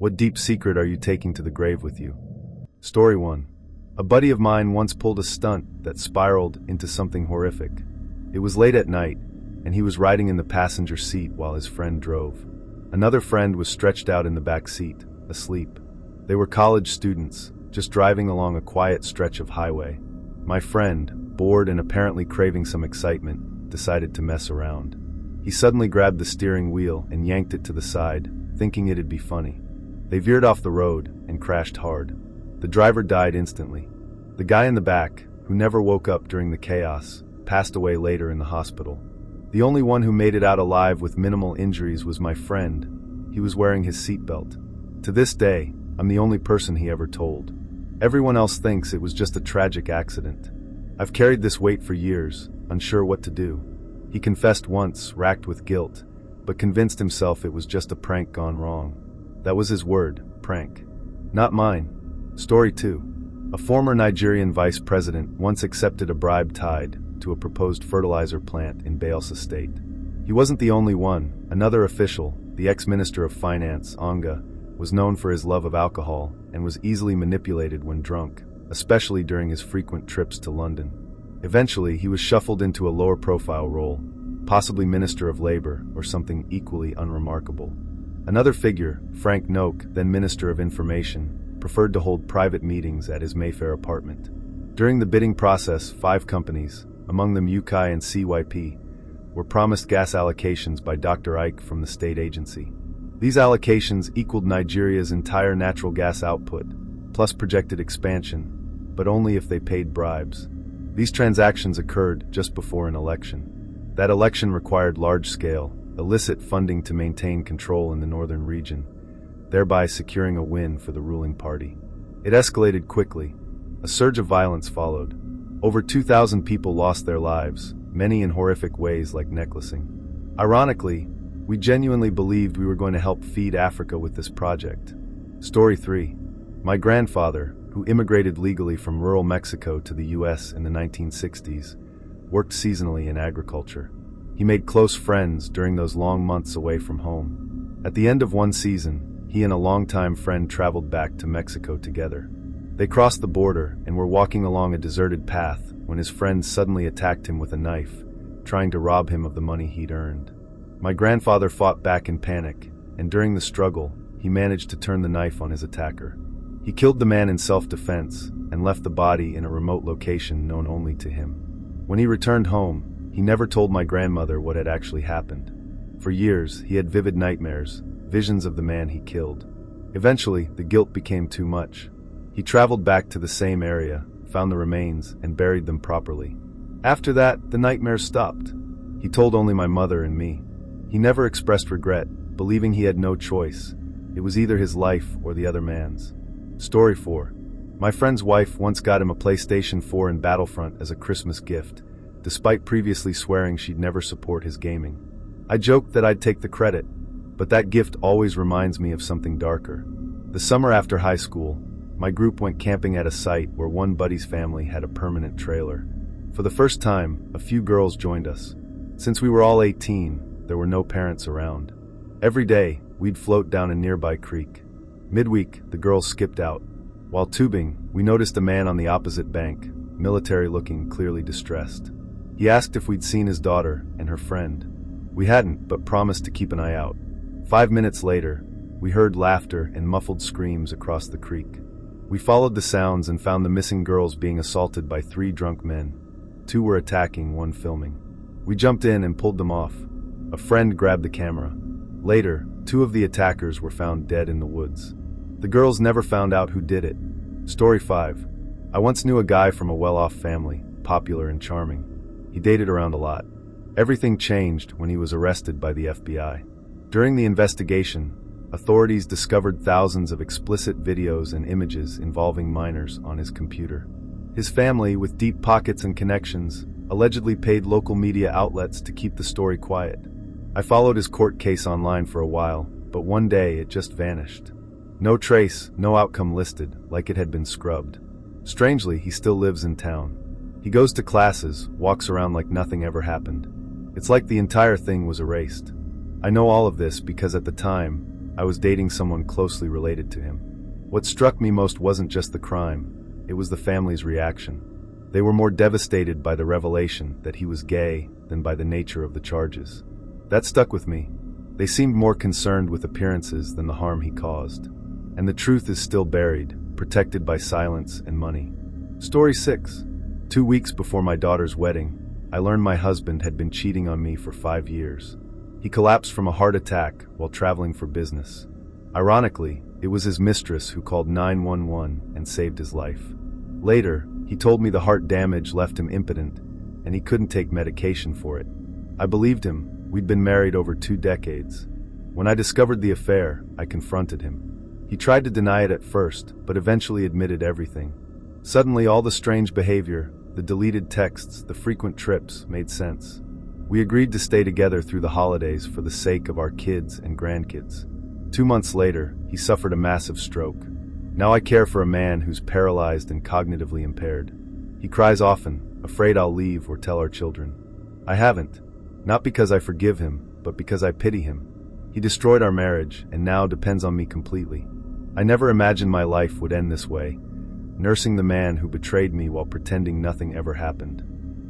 What deep secret are you taking to the grave with you? Story 1. A buddy of mine once pulled a stunt that spiraled into something horrific. It was late at night, and he was riding in the passenger seat while his friend drove. Another friend was stretched out in the back seat, asleep. They were college students, just driving along a quiet stretch of highway. My friend, bored and apparently craving some excitement, decided to mess around. He suddenly grabbed the steering wheel and yanked it to the side, thinking it'd be funny. They veered off the road and crashed hard. The driver died instantly. The guy in the back, who never woke up during the chaos, passed away later in the hospital. The only one who made it out alive with minimal injuries was my friend. He was wearing his seatbelt. To this day, I'm the only person he ever told. Everyone else thinks it was just a tragic accident. I've carried this weight for years, unsure what to do. He confessed once, racked with guilt, but convinced himself it was just a prank gone wrong. That was his word, prank. Not mine. Story 2. A former Nigerian vice president once accepted a bribe tied to a proposed fertilizer plant in Bayelsa State. He wasn't the only one. Another official, the ex-minister of finance, Onga, was known for his love of alcohol and was easily manipulated when drunk, especially during his frequent trips to London. Eventually, he was shuffled into a lower-profile role, possibly Minister of Labor or something equally unremarkable. Another figure, Frank Noak, then Minister of Information, preferred to hold private meetings at his Mayfair apartment. During the bidding process, 5 companies, among them UK and CYP, were promised gas allocations by Dr. Ike from the state agency. These allocations equaled Nigeria's entire natural gas output, plus projected expansion, but only if they paid bribes. These transactions occurred just before an election. That election required large-scale, illicit funding to maintain control in the northern region, thereby securing a win for the ruling party. It escalated quickly. A surge of violence followed. Over 2,000 people lost their lives, many in horrific ways like necklacing. Ironically, we genuinely believed we were going to help feed Africa with this project. Story 3. My grandfather, who immigrated legally from rural Mexico to the U.S. in the 1960s, worked seasonally in agriculture. He made close friends during those long months away from home. At the end of one season, he and a longtime friend traveled back to Mexico together. They crossed the border and were walking along a deserted path when his friend suddenly attacked him with a knife, trying to rob him of the money he'd earned. My grandfather fought back in panic, and during the struggle, he managed to turn the knife on his attacker. He killed the man in self-defense and left the body in a remote location known only to him. When he returned home, he never told my grandmother what had actually happened. For years, he had vivid nightmares, visions of the man he killed. Eventually, the guilt became too much. He traveled back to the same area, found the remains, and buried them properly. After that, the nightmares stopped. He told only my mother and me. He never expressed regret, believing he had no choice. It was either his life or the other man's. Story 4. My friend's wife once got him a PlayStation 4 and Battlefront as a Christmas gift, despite previously swearing she'd never support his gaming. I joked that I'd take the credit, but that gift always reminds me of something darker. The summer after high school, my group went camping at a site where one buddy's family had a permanent trailer. For the first time, a few girls joined us. Since we were all 18, there were no parents around. Every day, we'd float down a nearby creek. Midweek, the girls skipped out. While tubing, we noticed a man on the opposite bank, military-looking, clearly distressed. He asked if we'd seen his daughter and her friend. We hadn't, but promised to keep an eye out. 5 minutes later, we heard laughter and muffled screams across the creek. We followed the sounds and found the missing girls being assaulted by 3 drunk men. 2 were attacking, 1 filming. We jumped in and pulled them off. A friend grabbed the camera. Later, 2 of the attackers were found dead in the woods. The girls never found out who did it. Story 5. I once knew a guy from a well-off family, popular and charming. He dated around a lot. Everything changed when he was arrested by the FBI. During the investigation, authorities discovered thousands of explicit videos and images involving minors on his computer. His family, with deep pockets and connections, allegedly paid local media outlets to keep the story quiet. I followed his court case online for a while, but one day it just vanished. No trace, no outcome listed, like it had been scrubbed. Strangely, he still lives in town. He goes to classes, walks around like nothing ever happened. It's like the entire thing was erased. I know all of this because at the time, I was dating someone closely related to him. What struck me most wasn't just the crime, it was the family's reaction. They were more devastated by the revelation that he was gay than by the nature of the charges. That stuck with me. They seemed more concerned with appearances than the harm he caused. And the truth is still buried, protected by silence and money. Story 6. 2 weeks before my daughter's wedding, I learned my husband had been cheating on me for 5 years. He collapsed from a heart attack while traveling for business. Ironically, it was his mistress who called 911 and saved his life. Later, he told me the heart damage left him impotent, and he couldn't take medication for it. I believed him. We'd been married over 2 decades. When I discovered the affair, I confronted him. He tried to deny it at first, but eventually admitted everything. Suddenly, all the strange behavior, the deleted texts, the frequent trips, made sense. We agreed to stay together through the holidays for the sake of our kids and grandkids. 2 months later, he suffered a massive stroke. Now I care for a man who's paralyzed and cognitively impaired. He cries often, afraid I'll leave or tell our children. I haven't. Not because I forgive him, but because I pity him. He destroyed our marriage and now depends on me completely. I never imagined my life would end this way, nursing the man who betrayed me while pretending nothing ever happened.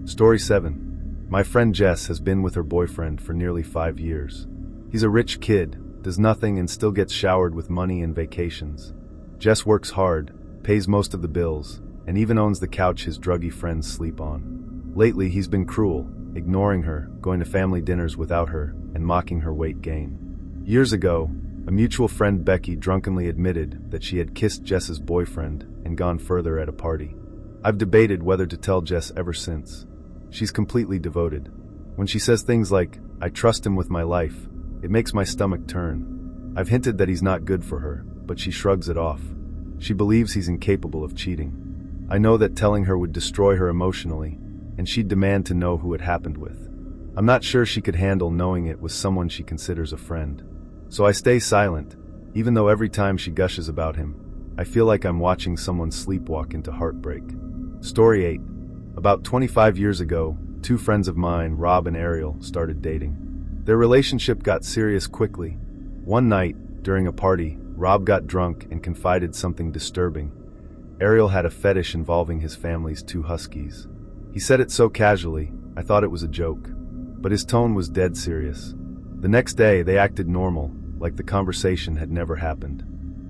Story 7. My friend Jess has been with her boyfriend for nearly 5 years. He's a rich kid, does nothing and still gets showered with money and vacations. Jess works hard, pays most of the bills, and even owns the couch his druggy friends sleep on. Lately, he's been cruel, ignoring her, going to family dinners without her, and mocking her weight gain. Years ago, a mutual friend Becky drunkenly admitted that she had kissed Jess's boyfriend and gone further at a party. I've debated whether to tell Jess ever since. She's completely devoted. When she says things like, "I trust him with my life," it makes my stomach turn. I've hinted that he's not good for her, but she shrugs it off. She believes he's incapable of cheating. I know that telling her would destroy her emotionally, and she'd demand to know who it happened with. I'm not sure she could handle knowing it was someone she considers a friend. So I stay silent, even though every time she gushes about him, I feel like I'm watching someone sleepwalk into heartbreak. Story 8. About 25 years ago, 2 friends of mine, Rob and Ariel, started dating. Their relationship got serious quickly. One night, during a party, Rob got drunk and confided something disturbing. Ariel had a fetish involving his family's 2 huskies. He said it so casually, I thought it was a joke. But his tone was dead serious. The next day, they acted normal, like the conversation had never happened.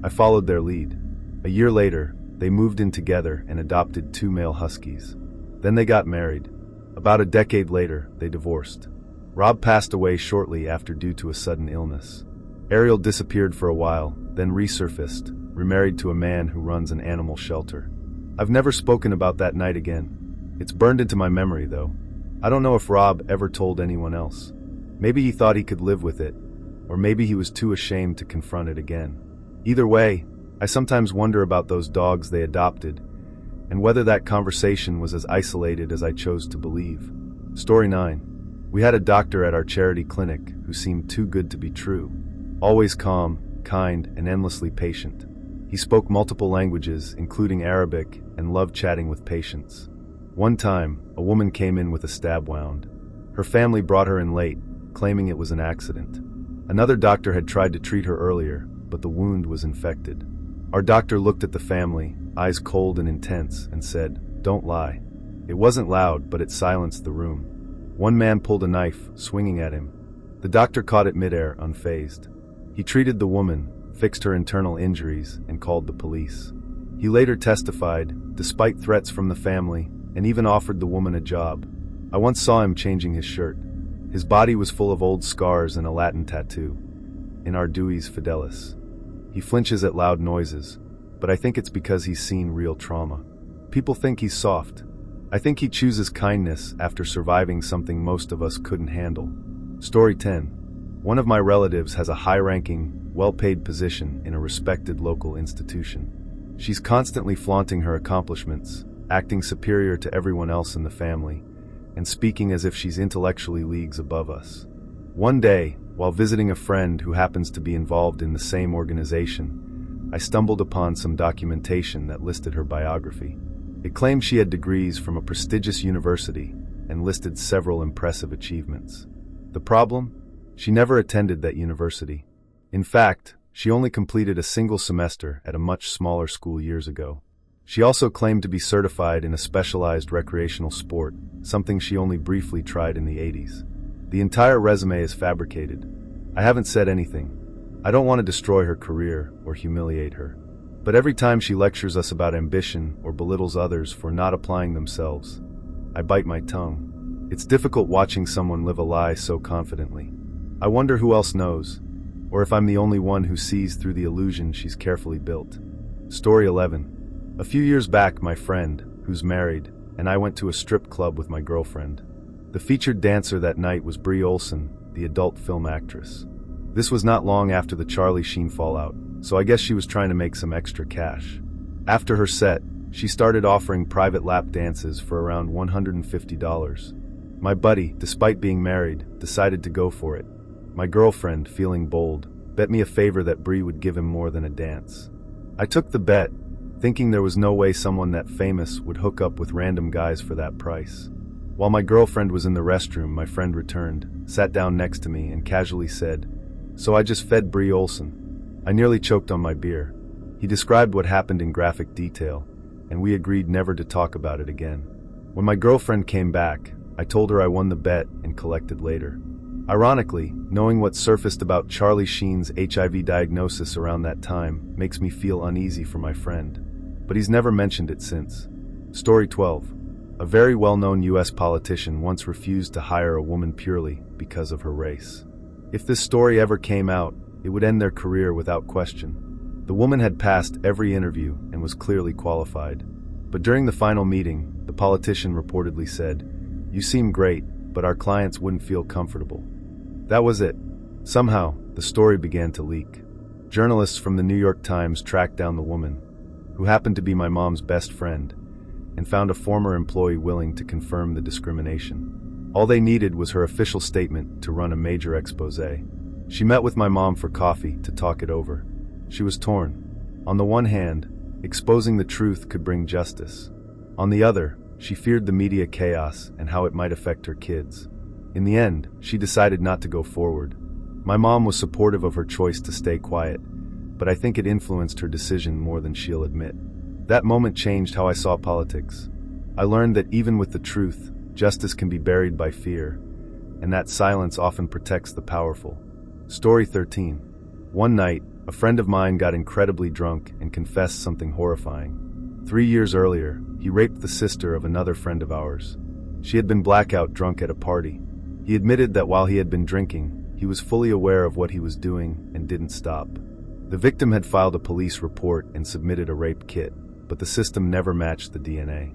I followed their lead. A year later, they moved in together and adopted 2 male huskies. Then they got married. About a decade later, they divorced. Rob passed away shortly after due to a sudden illness. Ariel disappeared for a while, then resurfaced, remarried to a man who runs an animal shelter. I've never spoken about that night again. It's burned into my memory, though. I don't know if Rob ever told anyone else. Maybe he thought he could live with it, or maybe he was too ashamed to confront it again. Either way, I sometimes wonder about those dogs they adopted, and whether that conversation was as isolated as I chose to believe. Story 9. We had a doctor at our charity clinic who seemed too good to be true. Always calm, kind, and endlessly patient. He spoke multiple languages, including Arabic, and loved chatting with patients. One time, a woman came in with a stab wound. Her family brought her in late, claiming it was an accident. Another doctor had tried to treat her earlier, but the wound was infected. Our doctor looked at the family, eyes cold and intense, and said, "Don't lie." It wasn't loud, but it silenced the room. One man pulled a knife, swinging at him. The doctor caught it midair, unfazed. He treated the woman, fixed her internal injuries, and called the police. He later testified, despite threats from the family, and even offered the woman a job. I once saw him changing his shirt. His body was full of old scars and a Latin tattoo, in Arduis Fidelis. He flinches at loud noises, but I think it's because he's seen real trauma. People think he's soft. I think he chooses kindness after surviving something most of us couldn't handle. Story 10. One of my relatives has a high-ranking, well-paid position in a respected local institution. She's constantly flaunting her accomplishments, acting superior to everyone else in the family, and speaking as if she's intellectually leagues above us. One day, while visiting a friend who happens to be involved in the same organization, I stumbled upon some documentation that listed her biography. It claimed she had degrees from a prestigious university and listed several impressive achievements. The problem? She never attended that university. In fact, She only completed a single semester at a much smaller school years ago. She also claimed to be certified in a specialized recreational sport, something she only briefly tried in the 80s. The entire resume is fabricated. I haven't said anything. I don't want to destroy her career or humiliate her. But every time she lectures us about ambition or belittles others for not applying themselves, I bite my tongue. It's difficult watching someone live a lie so confidently. I wonder who else knows, or if I'm the only one who sees through the illusion she's carefully built. Story 11. A few years back, my friend, who's married, and I went to a strip club with my girlfriend. The featured dancer that night was Brie Olson, the adult film actress. This was not long after the Charlie Sheen fallout, so I guess she was trying to make some extra cash. After her set, she started offering private lap dances for around $150. My buddy, despite being married, decided to go for it. My girlfriend, feeling bold, bet me a favor that Brie would give him more than a dance. I took the bet, thinking there was no way someone that famous would hook up with random guys for that price. While my girlfriend was in the restroom, my friend returned, sat down next to me, and casually said, "So I just fed Brie Olson." I nearly choked on my beer. He described what happened in graphic detail, and we agreed never to talk about it again. When my girlfriend came back, I told her I won the bet and collected later. Ironically, knowing what surfaced about Charlie Sheen's HIV diagnosis around that time makes me feel uneasy for my friend. But he's never mentioned it since. Story 12. A very well-known US politician once refused to hire a woman purely because of her race. If this story ever came out, it would end their career without question. The woman had passed every interview and was clearly qualified. But during the final meeting, the politician reportedly said, "You seem great, but our clients wouldn't feel comfortable." That was it. Somehow, the story began to leak. Journalists from the New York Times tracked down the woman, who happened to be my mom's best friend, and found a former employee willing to confirm the discrimination. All they needed was her official statement to run a major expose. She met with my mom for coffee to talk it over. She was torn. On the one hand, exposing the truth could bring justice. On the other, she feared the media chaos and how it might affect her kids. In the end, she decided not to go forward. My mom was supportive of her choice to stay quiet, but I think it influenced her decision more than she'll admit. That moment changed how I saw politics. I learned that even with the truth, justice can be buried by fear, and that silence often protects the powerful. Story 13. One night, a friend of mine got incredibly drunk and confessed something horrifying. 3 years earlier, he raped the sister of another friend of ours. She had been blackout drunk at a party. He admitted that while he had been drinking, he was fully aware of what he was doing and didn't stop. The victim had filed a police report and submitted a rape kit, but the system never matched the DNA.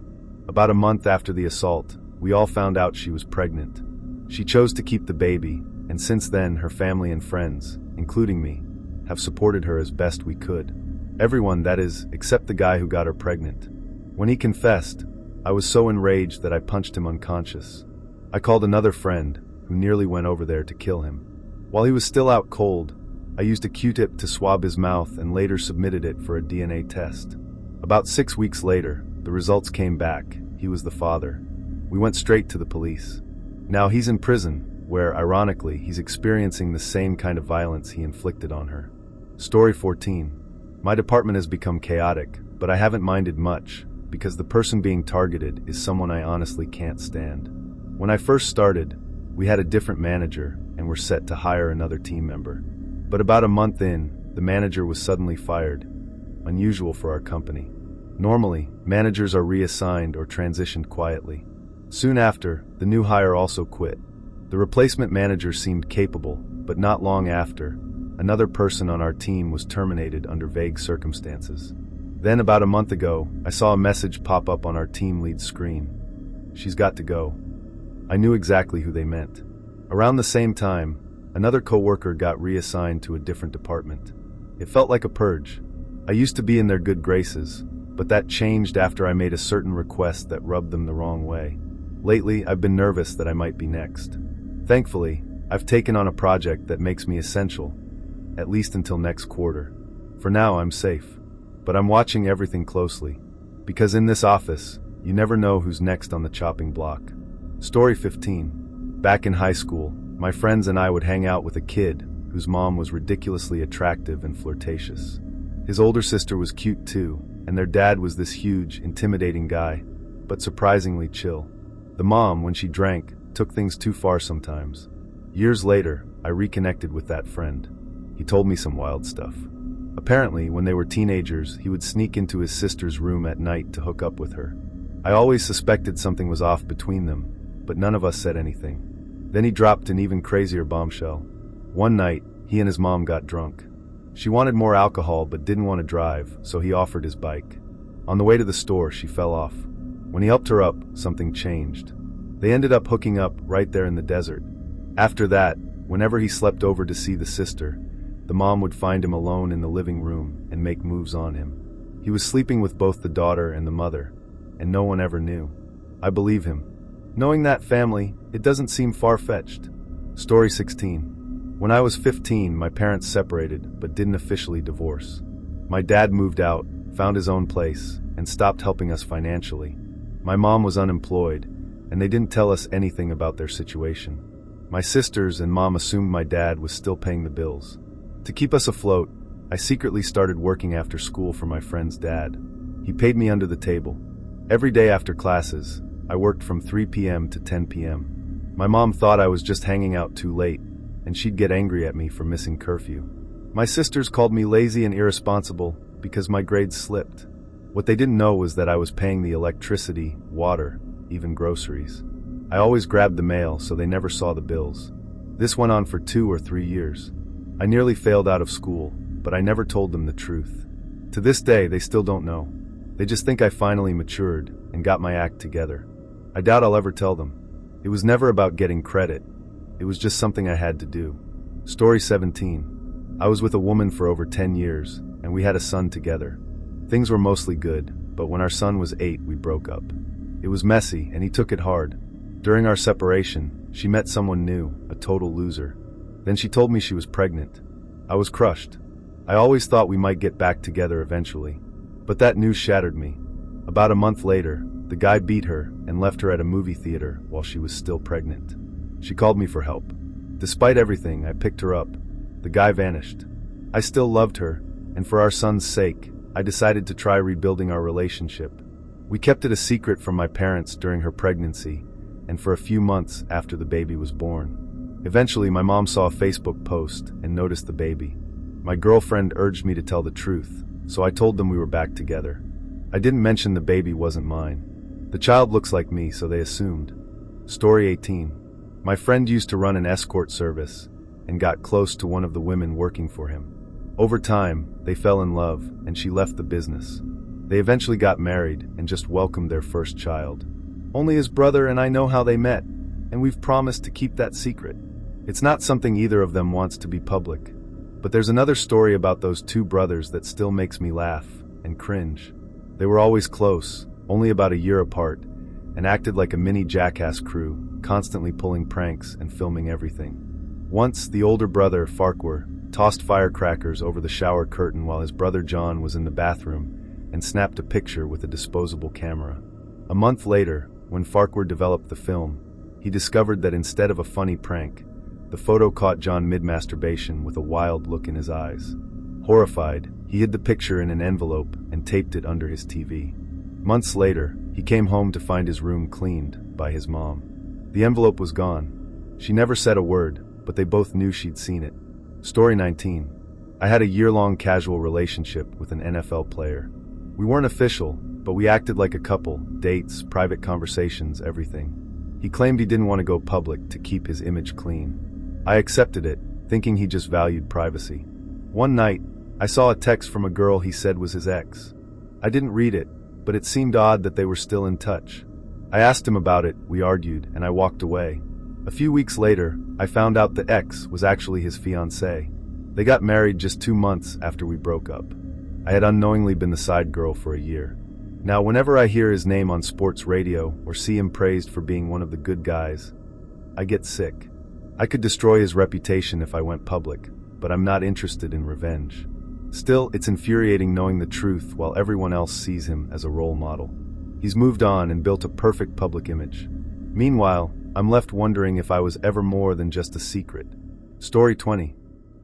About a month after the assault, we all found out she was pregnant. She chose to keep the baby, and since then her family and friends, including me, have supported her as best we could. Everyone, that is, except the guy who got her pregnant. When he confessed, I was so enraged that I punched him unconscious. I called another friend, who nearly went over there to kill him. While he was still out cold, I used a Q-tip to swab his mouth and later submitted it for a DNA test. About 6 weeks later, the results came back. He was the father. We went straight to the police. Now he's in prison, where, ironically, he's experiencing the same kind of violence he inflicted on her. Story 14. My department has become chaotic, but I haven't minded much, because the person being targeted is someone I honestly can't stand. When I first started, we had a different manager and were set to hire another team member. But about a month in, the manager was suddenly fired. Unusual for our company. Normally, managers are reassigned or transitioned quietly. Soon after, the new hire also quit. The replacement manager seemed capable, but not long after, another person on our team was terminated under vague circumstances. Then about a month ago, I saw a message pop up on our team lead's screen. "She's got to go." I knew exactly who they meant. Around the same time, another coworker got reassigned to a different department. It felt like a purge. I used to be in their good graces, but that changed after I made a certain request that rubbed them the wrong way. Lately, I've been nervous that I might be next. Thankfully, I've taken on a project that makes me essential, at least until next quarter. For now, I'm safe. But I'm watching everything closely, because in this office, you never know who's next on the chopping block. Story 15. Back in high school, my friends and I would hang out with a kid whose mom was ridiculously attractive and flirtatious. His older sister was cute too, and their dad was this huge, intimidating guy, but surprisingly chill. The mom, when she drank, took things too far sometimes. Years later, I reconnected with that friend. He told me some wild stuff. Apparently, when they were teenagers, he would sneak into his sister's room at night to hook up with her. I always suspected something was off between them, but none of us said anything. Then he dropped an even crazier bombshell. One night, he and his mom got drunk. She wanted more alcohol but didn't want to drive, so he offered his bike. On the way to the store, she fell off. When he helped her up, something changed. They ended up hooking up right there in the desert. After that, whenever he slept over to see the sister, the mom would find him alone in the living room and make moves on him. He was sleeping with both the daughter and the mother, and no one ever knew. I believe him. Knowing that family, it doesn't seem far-fetched. Story 16. When I was 15, my parents separated, but didn't officially divorce. My dad moved out, found his own place, and stopped helping us financially. My mom was unemployed, and they didn't tell us anything about their situation. My sisters and mom assumed my dad was still paying the bills. To keep us afloat, I secretly started working after school for my friend's dad. He paid me under the table. Every day after classes, I worked from 3 p.m. to 10 p.m. My mom thought I was just hanging out too late, and she'd get angry at me for missing curfew. My sisters called me lazy and irresponsible because my grades slipped. What they didn't know was that I was paying the electricity, water, even groceries. I always grabbed the mail, so they never saw the bills. This went on for 2 or 3 years. I nearly failed out of school, but I never told them the truth. To this day, they still don't know. They just think I finally matured and got my act together. I doubt I'll ever tell them. It was never about getting credit. It was just something I had to do. Story 17. I was with a woman for over 10 years, and we had a son together. Things were mostly good, but when our son was 8, we broke up. It was messy, and he took it hard. During our separation, she met someone new, a total loser. Then she told me she was pregnant. I was crushed. I always thought we might get back together eventually. But that news shattered me. About a month later, the guy beat her and left her at a movie theater while she was still pregnant. She called me for help. Despite everything, I picked her up. The guy vanished. I still loved her, and for our son's sake, I decided to try rebuilding our relationship. We kept it a secret from my parents during her pregnancy, and for a few months after the baby was born. Eventually, my mom saw a Facebook post and noticed the baby. My girlfriend urged me to tell the truth, so I told them we were back together. I didn't mention the baby wasn't mine. The child looks like me, so they assumed. Story 18. My friend used to run an escort service and got close to one of the women working for him. Over time, they fell in love, and she left the business. They eventually got married and just welcomed their first child. Only his brother and I know how they met, and we've promised to keep that secret. It's not something either of them wants to be public. But there's another story about those two brothers that still makes me laugh and cringe. They were always close, only about a year apart, and acted like a mini jackass crew, constantly pulling pranks and filming everything. Once, the older brother, Farquhar, tossed firecrackers over the shower curtain while his brother John was in the bathroom and snapped a picture with a disposable camera. A month later, when Farquhar developed the film, he discovered that instead of a funny prank, the photo caught John mid-masturbation with a wild look in his eyes. Horrified, he hid the picture in an envelope and taped it under his TV. Months later, he came home to find his room cleaned by his mom. The envelope was gone. She never said a word, but they both knew she'd seen it. Story 19. I had a year-long casual relationship with an NFL player. We weren't official, but we acted like a couple, dates, private conversations, everything. He claimed he didn't want to go public to keep his image clean. I accepted it, thinking he just valued privacy. One night, I saw a text from a girl he said was his ex. I didn't read it, but it seemed odd that they were still in touch. I asked him about it, we argued, and I walked away. A few weeks later, I found out the ex was actually his fiancée. They got married just 2 months after we broke up. I had unknowingly been the side girl for a year. Now, whenever I hear his name on sports radio or see him praised for being one of the good guys, I get sick. I could destroy his reputation if I went public, but I'm not interested in revenge. Still, it's infuriating knowing the truth while everyone else sees him as a role model. He's moved on and built a perfect public image. Meanwhile, I'm left wondering if I was ever more than just a secret. Story 20.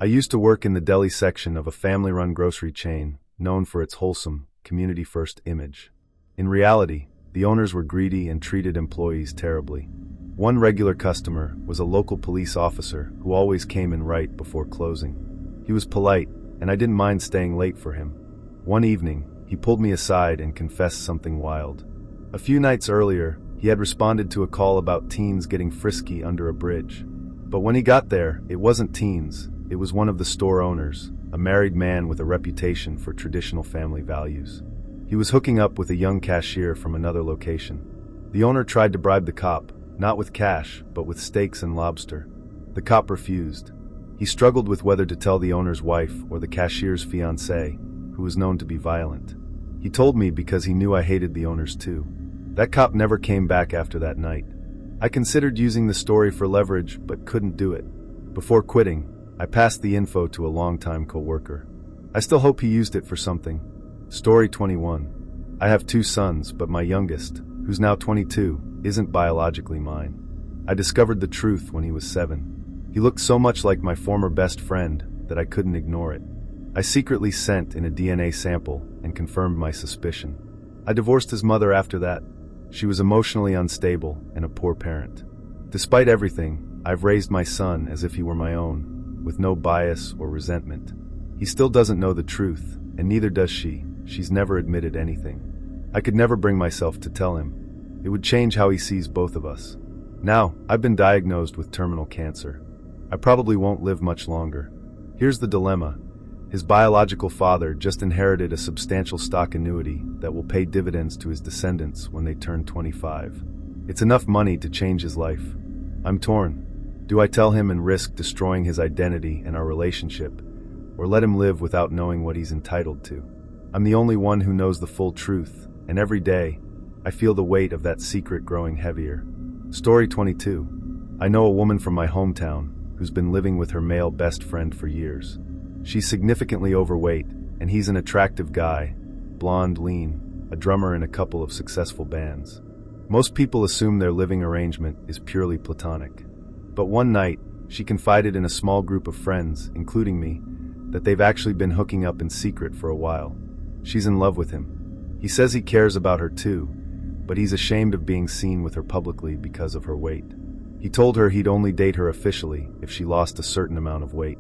I I used to work in the deli section of a family-run grocery chain known for its wholesome, community-first image. In reality, the owners were greedy and treated employees terribly. One regular customer was a local police officer who always came in right before closing. He was polite, and I didn't mind staying late for him. One evening, he pulled me aside and confessed something wild. A few nights earlier, he had responded to a call about teens getting frisky under a bridge. But when he got there, it wasn't teens, it was one of the store owners, a married man with a reputation for traditional family values. He was hooking up with a young cashier from another location. The owner tried to bribe the cop, not with cash, but with steaks and lobster. The cop refused. He struggled with whether to tell the owner's wife or the cashier's fiancée, who was known to be violent. He told me because he knew I hated the owners too. That cop never came back after that night. I considered using the story for leverage, but couldn't do it. Before quitting, I passed the info to a longtime co-worker. I still hope he used it for something. Story 21. I have 2 sons, but my youngest, who's now 22, isn't biologically mine. I discovered the truth when he was 7. He looked so much like my former best friend that I couldn't ignore it. I secretly sent in a DNA sample and confirmed my suspicion. I divorced his mother after that. She was emotionally unstable and a poor parent. Despite everything, I've raised my son as if he were my own, with no bias or resentment. He still doesn't know the truth, and neither does she. She's never admitted anything. I could never bring myself to tell him. It would change how he sees both of us. Now, I've been diagnosed with terminal cancer. I probably won't live much longer. Here's the dilemma. His biological father just inherited a substantial stock annuity that will pay dividends to his descendants when they turn 25. It's enough money to change his life. I'm torn. Do I tell him and risk destroying his identity and our relationship, or let him live without knowing what he's entitled to? I'm the only one who knows the full truth, and every day, I feel the weight of that secret growing heavier. Story 22. I know a woman from my hometown who's been living with her male best friend for years. She's significantly overweight, and he's an attractive guy, blonde, lean, a drummer in a couple of successful bands. Most people assume their living arrangement is purely platonic. But one night, she confided in a small group of friends, including me, that they've actually been hooking up in secret for a while. She's in love with him. He says he cares about her too, but he's ashamed of being seen with her publicly because of her weight. He told her he'd only date her officially if she lost a certain amount of weight.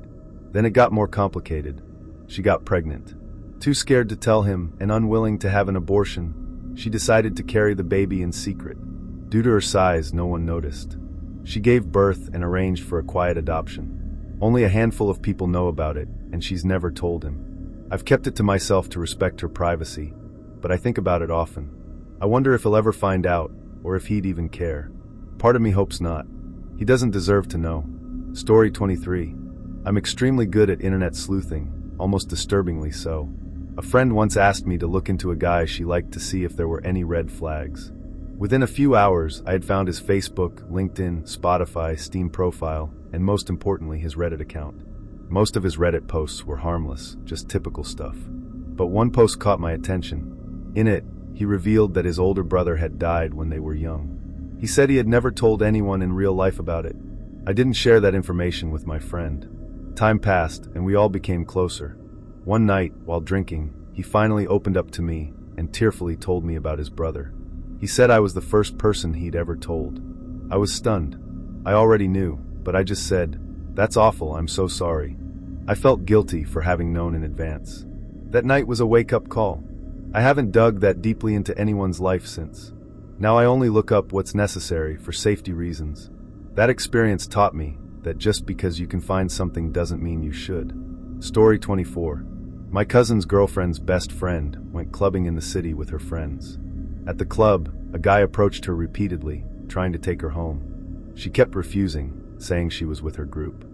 Then it got more complicated. She got pregnant. Too scared to tell him and unwilling to have an abortion, she decided to carry the baby in secret. Due to her size, no one noticed. She gave birth and arranged for a quiet adoption. Only a handful of people know about it, and she's never told him. I've kept it to myself to respect her privacy, but I think about it often. I wonder if he'll ever find out, or if he'd even care. Part of me hopes not. He doesn't deserve to know. Story 23. I'm extremely good at internet sleuthing, almost disturbingly so. A friend once asked me to look into a guy she liked to see if there were any red flags. Within a few hours, I had found his Facebook, LinkedIn, Spotify, Steam profile, and most importantly, his Reddit account. Most of his Reddit posts were harmless, just typical stuff. But one post caught my attention. In it, he revealed that his older brother had died when they were young. He said he had never told anyone in real life about it. I didn't share that information with my friend. Time passed, and we all became closer. One night, while drinking, he finally opened up to me and tearfully told me about his brother. He said I was the first person he'd ever told. I was stunned. I already knew, but I just said, "That's awful, I'm so sorry." I felt guilty for having known in advance. That night was a wake-up call. I haven't dug that deeply into anyone's life since. Now I only look up what's necessary for safety reasons. That experience taught me that just because you can find something doesn't mean you should. Story 24. My cousin's girlfriend's best friend went clubbing in the city with her friends. At the club, a guy approached her repeatedly, trying to take her home. She kept refusing, saying she was with her group.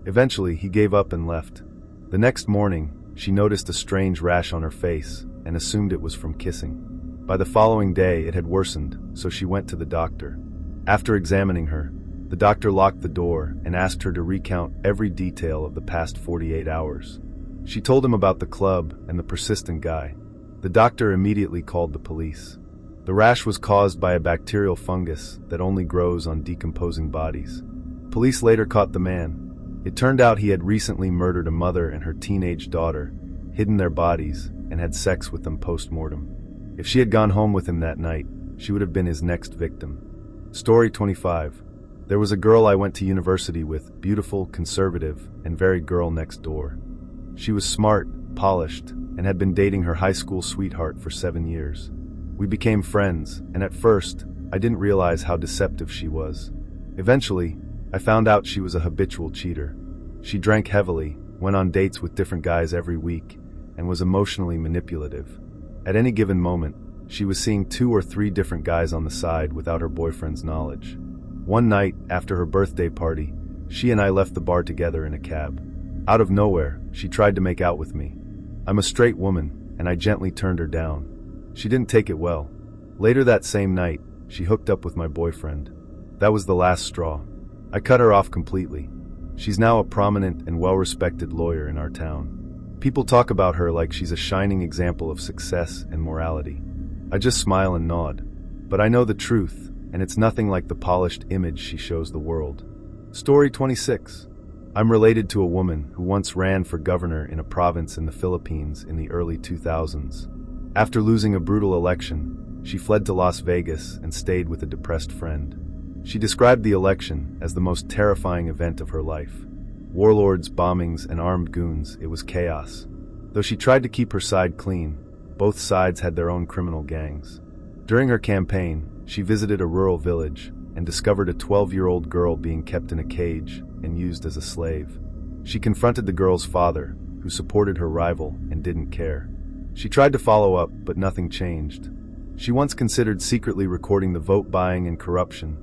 Eventually, he gave up and left. The next morning, she noticed a strange rash on her face and assumed it was from kissing. By the following day, it had worsened, so she went to the doctor. After examining her, the doctor locked the door and asked her to recount every detail of the past 48 hours. She told him about the club and the persistent guy. The doctor immediately called the police. The rash was caused by a bacterial fungus that only grows on decomposing bodies. Police later caught the man. It turned out he had recently murdered a mother and her teenage daughter, hidden their bodies, and had sex with them post-mortem. If she had gone home with him that night, she would have been his next victim. Story 25. There was a girl I went to university with, beautiful, conservative, and very girl next door. She was smart, polished, and had been dating her high school sweetheart for 7 years. We became friends, and at first, I didn't realize how deceptive she was. Eventually, I found out she was a habitual cheater. She drank heavily, went on dates with different guys every week, and was emotionally manipulative. At any given moment, she was seeing 2 or 3 different guys on the side without her boyfriend's knowledge. One night, after her birthday party, she and I left the bar together in a cab. Out of nowhere, she tried to make out with me. I'm a straight woman, and I gently turned her down. She didn't take it well. Later that same night, she hooked up with my boyfriend. That was the last straw. I cut her off completely. She's now a prominent and well-respected lawyer in our town. People talk about her like she's a shining example of success and morality. I just smile and nod. But I know the truth, and it's nothing like the polished image she shows the world. Story 26. I'm related to a woman who once ran for governor in a province in the Philippines in the early 2000s. After losing a brutal election, she fled to Las Vegas and stayed with a depressed friend. She described the election as the most terrifying event of her life. Warlords, bombings, and armed goons, it was chaos. Though she tried to keep her side clean, both sides had their own criminal gangs. During her campaign, she visited a rural village and discovered a 12-year-old girl being kept in a cage and used as a slave. She confronted the girl's father, who supported her rival and didn't care. She tried to follow up, but nothing changed. She once considered secretly recording the vote buying and corruption,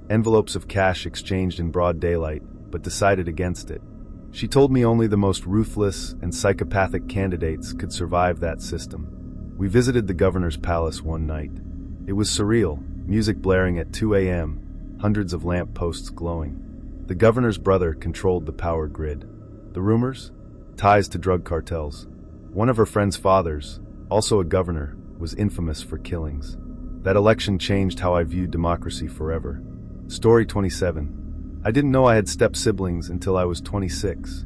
envelopes of cash exchanged in broad daylight, but decided against it. She told me only the most ruthless and psychopathic candidates could survive that system. We visited the governor's palace one night. It was surreal, music blaring at 2 a.m., hundreds of lamp posts glowing. The governor's brother controlled the power grid. The rumors? Ties to drug cartels. One of her friend's fathers, also a governor, was infamous for killings. That election changed how I viewed democracy forever. Story 27. I didn't know I had step-siblings until I was 26.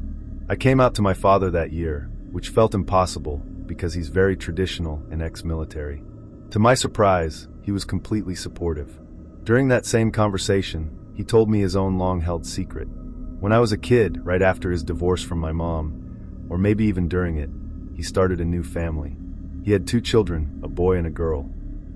I came out to my father that year, which felt impossible because he's very traditional and ex-military. To my surprise, he was completely supportive. During that same conversation, he told me his own long-held secret. When I was a kid, right after his divorce from my mom, or maybe even during it, he started a new family. He had 2 children, a boy and a girl.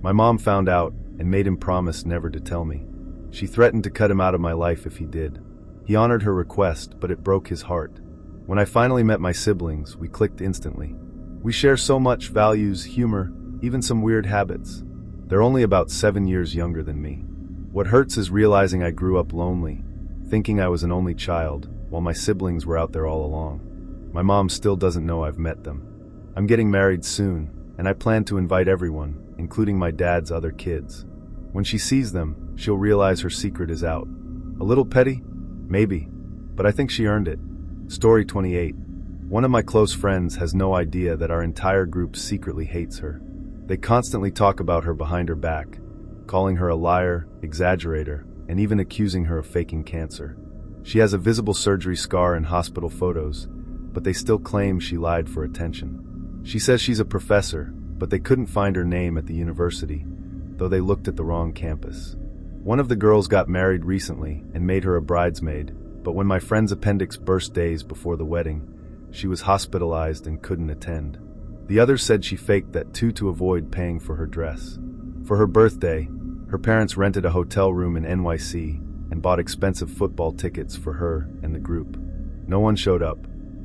My mom found out and made him promise never to tell me. She threatened to cut him out of my life if he did. He honored her request, but it broke his heart. When I finally met my siblings, we clicked instantly. We share so much: values, humor, even some weird habits. They're only about 7 years younger than me. What hurts is realizing I grew up lonely, thinking I was an only child, while my siblings were out there all along. My mom still doesn't know I've met them. I'm getting married soon, and I plan to invite everyone, including my dad's other kids. When she sees them, she'll realize her secret is out. A little petty? Maybe. But I think she earned it. Story 28. One of my close friends has no idea that our entire group secretly hates her. They constantly talk about her behind her back, calling her a liar, exaggerator, and even accusing her of faking cancer. She has a visible surgery scar and hospital photos, but they still claim she lied for attention. She says she's a professor, but they couldn't find her name at the university, though they looked at the wrong campus. One of the girls got married recently and made her a bridesmaid, but when my friend's appendix burst days before the wedding, she was hospitalized and couldn't attend. The others said she faked that too to avoid paying for her dress. For her birthday, her parents rented a hotel room in NYC and bought expensive football tickets for her and the group. No one showed up.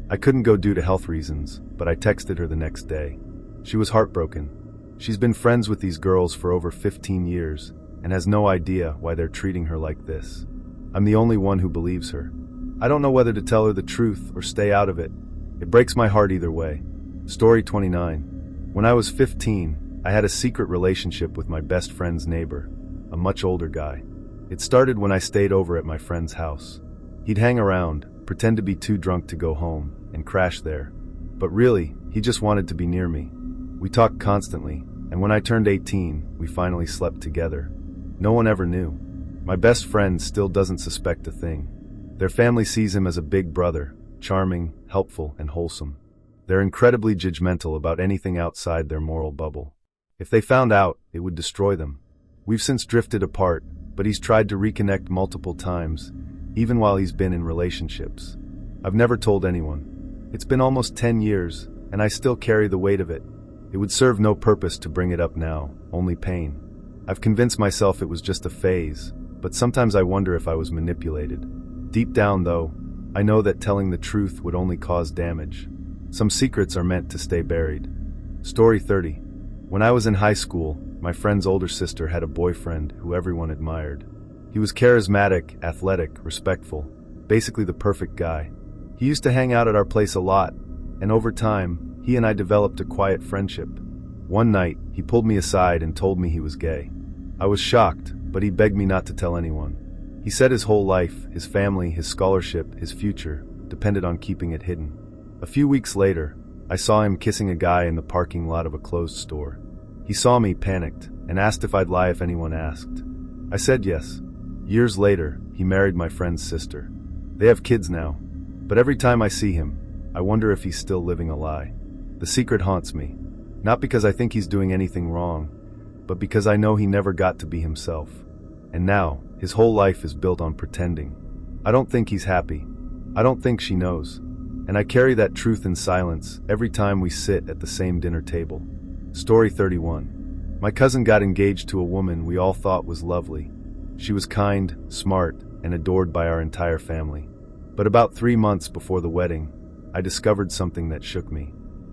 I couldn't go due to health reasons, but I texted her the next day. She was heartbroken. She's been friends with these girls for over 15 years and has no idea why they're treating her like this. I'm the only one who believes her. I don't know whether to tell her the truth or stay out of it. It breaks my heart either way. Story 29. When I was 15, I had a secret relationship with my best friend's neighbor, a much older guy. It started when I stayed over at my friend's house. He'd hang around, pretend to be too drunk to go home, and crash there. But really, he just wanted to be near me. We talked constantly, and when I turned 18, we finally slept together. No one ever knew. My best friend still doesn't suspect a thing. Their family sees him as a big brother, charming, helpful, and wholesome. They're incredibly judgmental about anything outside their moral bubble. If they found out, it would destroy them. We've since drifted apart, but he's tried to reconnect multiple times, even while he's been in relationships. I've never told anyone. It's been almost 10 years, and I still carry the weight of it. It would serve no purpose to bring it up now, only pain. I've convinced myself it was just a phase, but sometimes I wonder if I was manipulated. Deep down, though, I know that telling the truth would only cause damage. Some secrets are meant to stay buried. Story 30. When I was in high school, my friend's older sister had a boyfriend who everyone admired. He was charismatic, athletic, respectful, basically the perfect guy. He used to hang out at our place a lot, and over time, he and I developed a quiet friendship. One night, he pulled me aside and told me he was gay. I was shocked, but he begged me not to tell anyone. He said his whole life, his family, his scholarship, his future, depended on keeping it hidden. A few weeks later, I saw him kissing a guy in the parking lot of a closed store. He saw me, panicked, and asked if I'd lie if anyone asked. I said yes. Years later, he married my friend's sister. They have kids now, but every time I see him, I wonder if he's still living a lie. The secret haunts me, not because I think he's doing anything wrong, but because I know he never got to be himself. And now, his whole life is built on pretending. I don't think he's happy. I don't think she knows. And I carry that truth in silence every time we sit at the same dinner table. Story 31. My cousin got engaged to a woman we all thought was lovely. She was kind, smart, and adored by our entire family. But about 3 months before the wedding, I discovered something that shook me.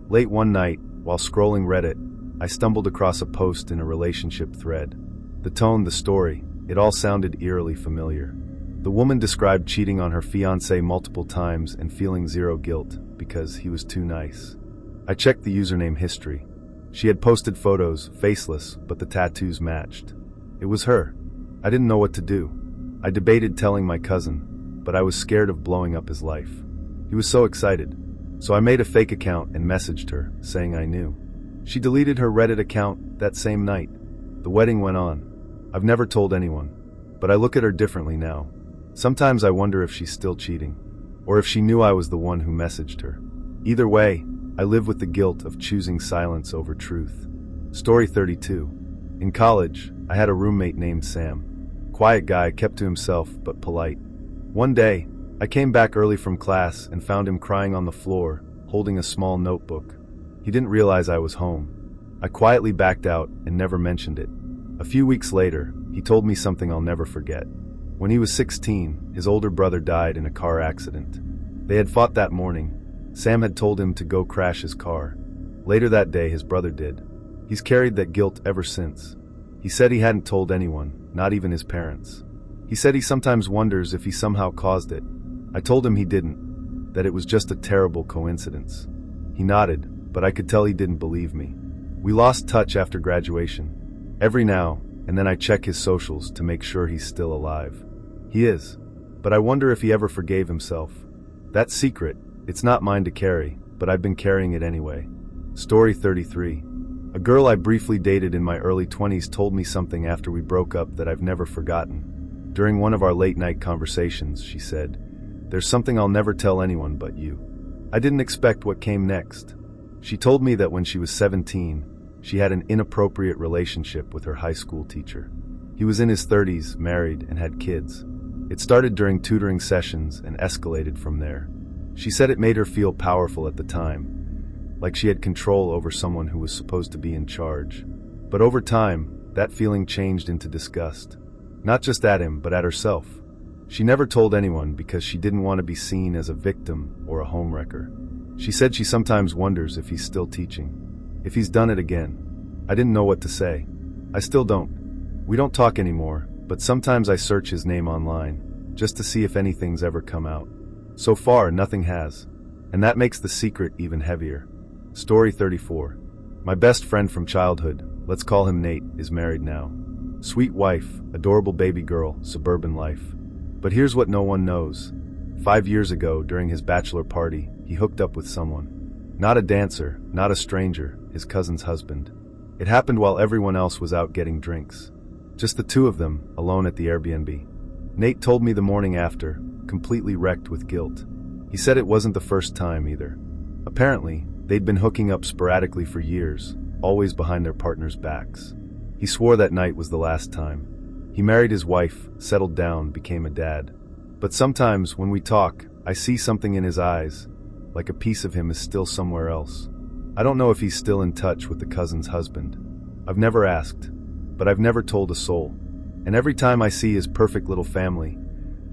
Late one night, while scrolling Reddit, I stumbled across a post in a relationship thread. The tone, the story, it all sounded eerily familiar. The woman described cheating on her fiancé multiple times and feeling zero guilt because he was too nice. I checked the username history. She had posted photos, faceless, but the tattoos matched. It was her. I didn't know what to do. I debated telling my cousin, but I was scared of blowing up his life. He was so excited. So I made a fake account and messaged her, saying I knew. She deleted her Reddit account that same night. The wedding went on. I've never told anyone, but I look at her differently now. Sometimes I wonder if she's still cheating, or if she knew I was the one who messaged her. Either way, I live with the guilt of choosing silence over truth. Story 32. In college, I had a roommate named Sam. Quiet guy, kept to himself, but polite. One day, I came back early from class and found him crying on the floor, holding a small notebook. He didn't realize I was home. I quietly backed out and never mentioned it. A few weeks later, he told me something I'll never forget. When he was 16, his older brother died in a car accident. They had fought that morning. Sam had told him to go crash his car. Later that day, his brother did. He's carried that guilt ever since. He said he hadn't told anyone, not even his parents. He said he sometimes wonders if he somehow caused it. I told him he didn't, that it was just a terrible coincidence. He nodded, but I could tell he didn't believe me. We lost touch after graduation. Every now and then I check his socials to make sure he's still alive. He is, but I wonder if he ever forgave himself. That secret, it's not mine to carry, but I've been carrying it anyway. Story 33. A girl I briefly dated in my early 20s told me something after we broke up that I've never forgotten. During one of our late-night conversations, she said, "There's something I'll never tell anyone but you." I didn't expect what came next. She told me that when she was 17, she had an inappropriate relationship with her high school teacher. He was in his 30s, married, and had kids. It started during tutoring sessions and escalated from there. She said it made her feel powerful at the time, like she had control over someone who was supposed to be in charge. But over time, that feeling changed into disgust. Not just at him, but at herself. She never told anyone because she didn't want to be seen as a victim or a homewrecker. She said she sometimes wonders if he's still teaching, if he's done it again. I didn't know what to say. I still don't. We don't talk anymore, but sometimes I search his name online, just to see if anything's ever come out. So far, nothing has, and that makes the secret even heavier. Story 34. My best friend from childhood, let's call him Nate, is married now. Sweet wife, adorable baby girl, suburban life. But here's what no one knows. 5 years ago, during his bachelor party, he hooked up with someone. Not a dancer, not a stranger, his cousin's husband. It happened while everyone else was out getting drinks. Just the two of them, alone at the Airbnb. Nate told me the morning after, completely wrecked with guilt. He said it wasn't the first time either. Apparently, they'd been hooking up sporadically for years, always behind their partners' backs. He swore that night was the last time. He married his wife, settled down, became a dad. But sometimes, when we talk, I see something in his eyes, like a piece of him is still somewhere else. I don't know if he's still in touch with the cousin's husband. I've never asked, but I've never told a soul. And every time I see his perfect little family,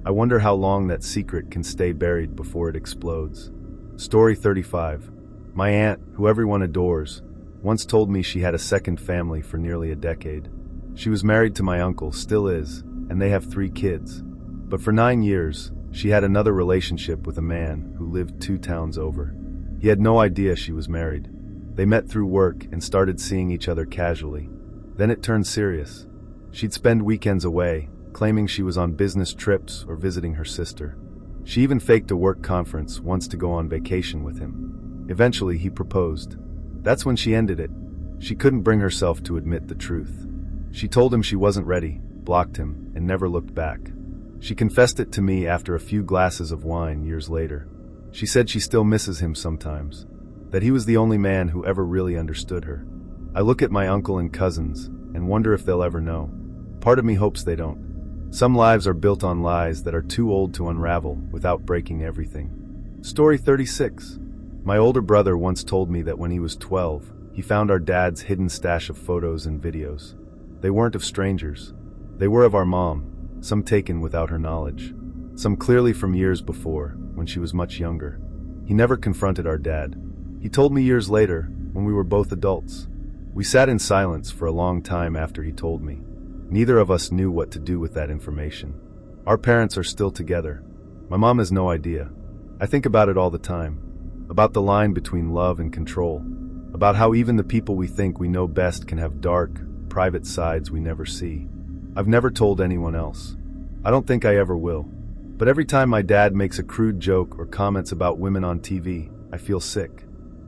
I wonder how long that secret can stay buried before it explodes. Story 35. My aunt, who everyone adores, once told me she had a second family for nearly a decade. She was married to my uncle, still is, and they have 3 kids. But for 9 years, she had another relationship with a man who lived 2 towns over. He had no idea she was married. They met through work and started seeing each other casually. Then it turned serious. She'd spend weekends away, claiming she was on business trips or visiting her sister. She even faked a work conference once to go on vacation with him. Eventually, he proposed. That's when she ended it. She couldn't bring herself to admit the truth. She told him she wasn't ready, blocked him, and never looked back. She confessed it to me after a few glasses of wine years later. She said she still misses him sometimes, that he was the only man who ever really understood her. I look at my uncle and cousins and wonder if they'll ever know. Part of me hopes they don't. Some lives are built on lies that are too old to unravel without breaking everything. Story 36. My older brother once told me that when he was 12, he found our dad's hidden stash of photos and videos. They weren't of strangers. They were of our mom, some taken without her knowledge. Some clearly from years before, when she was much younger. He never confronted our dad. He told me years later, when we were both adults. We sat in silence for a long time after he told me. Neither of us knew what to do with that information. Our parents are still together. My mom has no idea. I think about it all the time. About the line between love and control. About how even the people we think we know best can have dark, private sides we never see. I've never told anyone else. I don't think I ever will. But every time my dad makes a crude joke or comments about women on TV, I feel sick.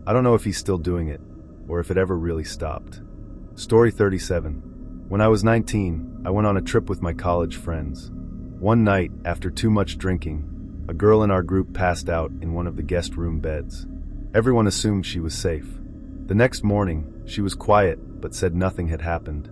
I don't know if he's still doing it, or if it ever really stopped. Story 37. When I was 19, I went on a trip with my college friends. One night, after too much drinking, a girl in our group passed out in one of the guest room beds. Everyone assumed she was safe. The next morning, she was quiet but said nothing had happened.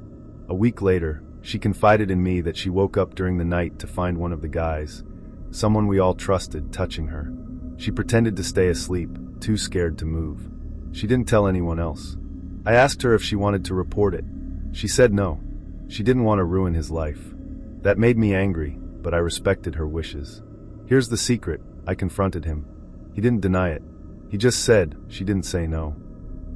A week later, she confided in me that she woke up during the night to find one of the guys, someone we all trusted, touching her. She pretended to stay asleep, too scared to move. She didn't tell anyone else. I asked her if she wanted to report it. She said no. She didn't want to ruin his life. That made me angry, but I respected her wishes. Here's the secret. I confronted him. He didn't deny it. He just said she didn't say no.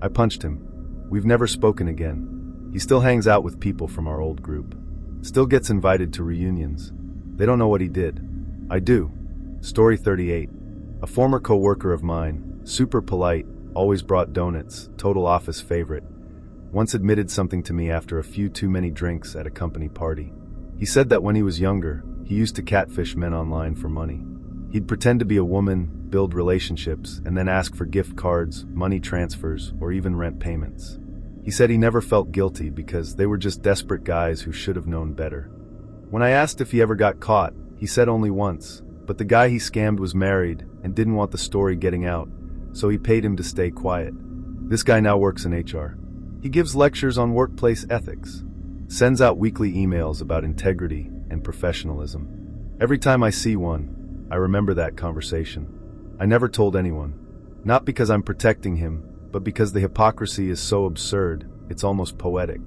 I punched him. We've never spoken again. He still hangs out with people from our old group. Still gets invited to reunions. They don't know what he did. I do. Story 38. A former co-worker of mine, super polite, always brought donuts, total office favorite, once admitted something to me after a few too many drinks at a company party. He said that when he was younger, he used to catfish men online for money. He'd pretend to be a woman, build relationships, and then ask for gift cards, money transfers, or even rent payments. He said he never felt guilty because they were just desperate guys who should have known better. When I asked if he ever got caught, he said only once, but the guy he scammed was married and didn't want the story getting out, so he paid him to stay quiet. This guy now works in HR. He gives lectures on workplace ethics, sends out weekly emails about integrity and professionalism. Every time I see one, I remember that conversation. I never told anyone. Not because I'm protecting him, but because the hypocrisy is so absurd, it's almost poetic.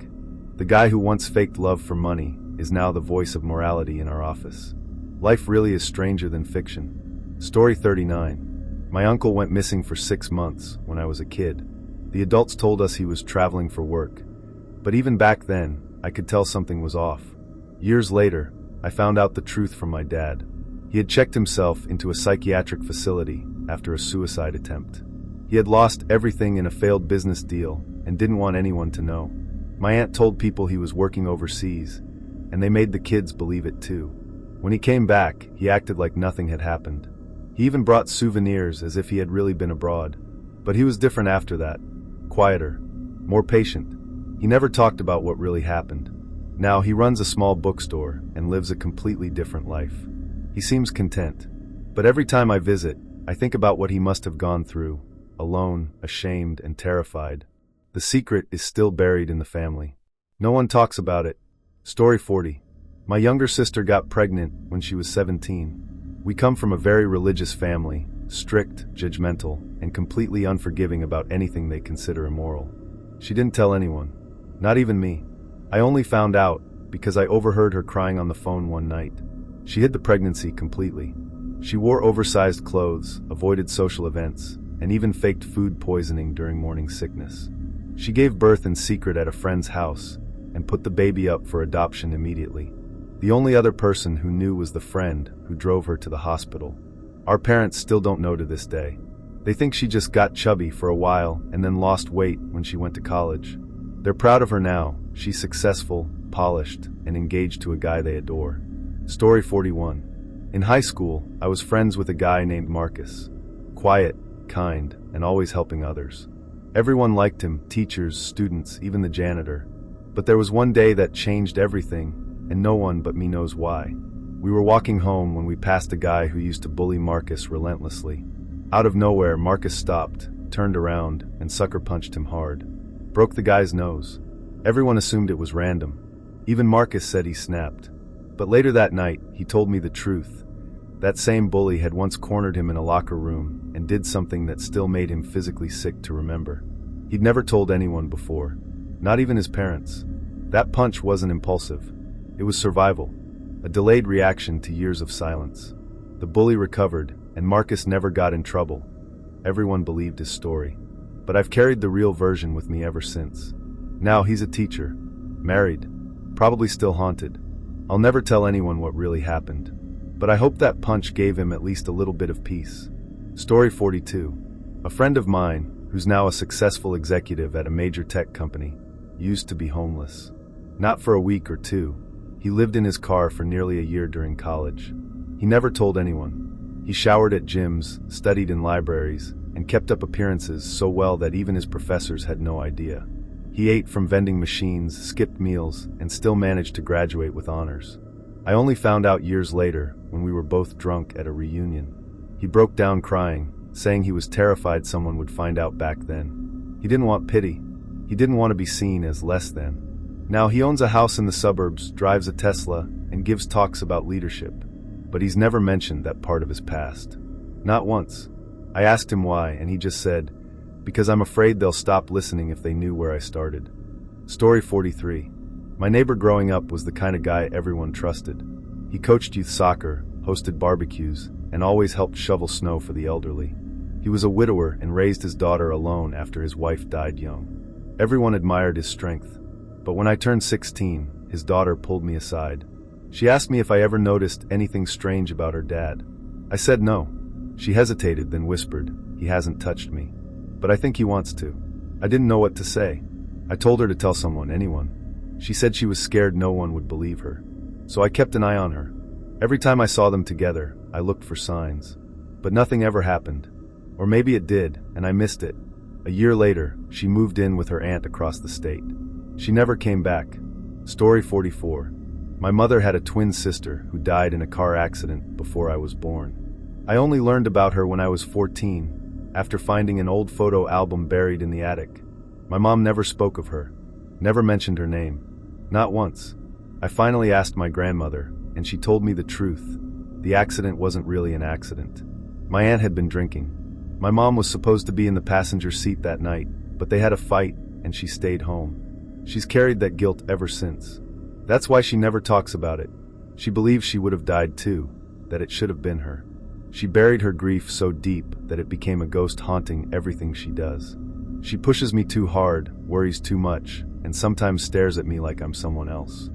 The guy who once faked love for money is now the voice of morality in our office. Life really is stranger than fiction. Story 39. My uncle went missing for 6 months when I was a kid. The adults told us he was traveling for work. But even back then, I could tell something was off. Years later, I found out the truth from my dad. He had checked himself into a psychiatric facility after a suicide attempt. He had lost everything in a failed business deal and didn't want anyone to know. My aunt told people he was working overseas, and they made the kids believe it too. When he came back, he acted like nothing had happened. He even brought souvenirs as if he had really been abroad. But he was different after that. Quieter, more patient. He never talked about what really happened. Now he runs a small bookstore and lives a completely different life. He seems content. But every time I visit, I think about what he must have gone through, alone, ashamed, and terrified. The secret is still buried in the family. No one talks about it. Story 40. My younger sister got pregnant when she was 17. We come from a very religious family, strict, judgmental, and completely unforgiving about anything they consider immoral. She didn't tell anyone, not even me. I only found out because I overheard her crying on the phone one night. She hid the pregnancy completely. She wore oversized clothes, avoided social events, and even faked food poisoning during morning sickness. She gave birth in secret at a friend's house and put the baby up for adoption immediately. The only other person who knew was the friend who drove her to the hospital. Our parents still don't know to this day. They think she just got chubby for a while and then lost weight when she went to college. They're proud of her now. She's successful, polished, and engaged to a guy they adore. Story 41. In high school, I was friends with a guy named Marcus. Quiet, kind, and always helping others. Everyone liked him, teachers, students, even the janitor. But there was one day that changed everything, and no one but me knows why. We were walking home when we passed a guy who used to bully Marcus relentlessly. Out of nowhere, Marcus stopped, turned around, and sucker punched him hard. Broke the guy's nose. Everyone assumed it was random. Even Marcus said he snapped. But later that night, he told me the truth. That same bully had once cornered him in a locker room and did something that still made him physically sick to remember. He'd never told anyone before, not even his parents. That punch wasn't impulsive. It was survival, a delayed reaction to years of silence. The bully recovered, and Marcus never got in trouble. Everyone believed his story. But I've carried the real version with me ever since. Now he's a teacher, married, probably still haunted. I'll never tell anyone what really happened. But I hope that punch gave him at least a little bit of peace. Story 42. A friend of mine, who's now a successful executive at a major tech company, used to be homeless. Not for a week or two. He lived in his car for nearly a year during college. He never told anyone. He showered at gyms, studied in libraries, and kept up appearances so well that even his professors had no idea. He ate from vending machines, skipped meals, and still managed to graduate with honors. I only found out years later when we were both drunk at a reunion. He broke down crying, saying he was terrified someone would find out back then. He didn't want pity. He didn't want to be seen as less than. Now he owns a house in the suburbs, drives a Tesla, and gives talks about leadership. But he's never mentioned that part of his past. Not once. I asked him why, and he just said, "Because I'm afraid they'll stop listening if they knew where I started." Story 43. My neighbor growing up was the kind of guy everyone trusted. He coached youth soccer, hosted barbecues, and always helped shovel snow for the elderly. He was a widower and raised his daughter alone after his wife died young. Everyone admired his strength. But when I turned 16, his daughter pulled me aside. She asked me if I ever noticed anything strange about her dad. I said no. She hesitated, then whispered, "He hasn't touched me. But I think he wants to." I didn't know what to say. I told her to tell someone, anyone. She said she was scared no one would believe her. So I kept an eye on her. Every time I saw them together, I looked for signs. But nothing ever happened. Or maybe it did, and I missed it. A year later, she moved in with her aunt across the state. She never came back. Story 44. My mother had a twin sister who died in a car accident before I was born. I only learned about her when I was 14, after finding an old photo album buried in the attic. My mom never spoke of her, never mentioned her name. Not once. I finally asked my grandmother, and she told me the truth. The accident wasn't really an accident. My aunt had been drinking. My mom was supposed to be in the passenger seat that night, but they had a fight, and she stayed home. She's carried that guilt ever since. That's why she never talks about it. She believes she would have died too, that it should have been her. She buried her grief so deep that it became a ghost haunting everything she does. She pushes me too hard, worries too much, and sometimes stares at me like I'm someone else.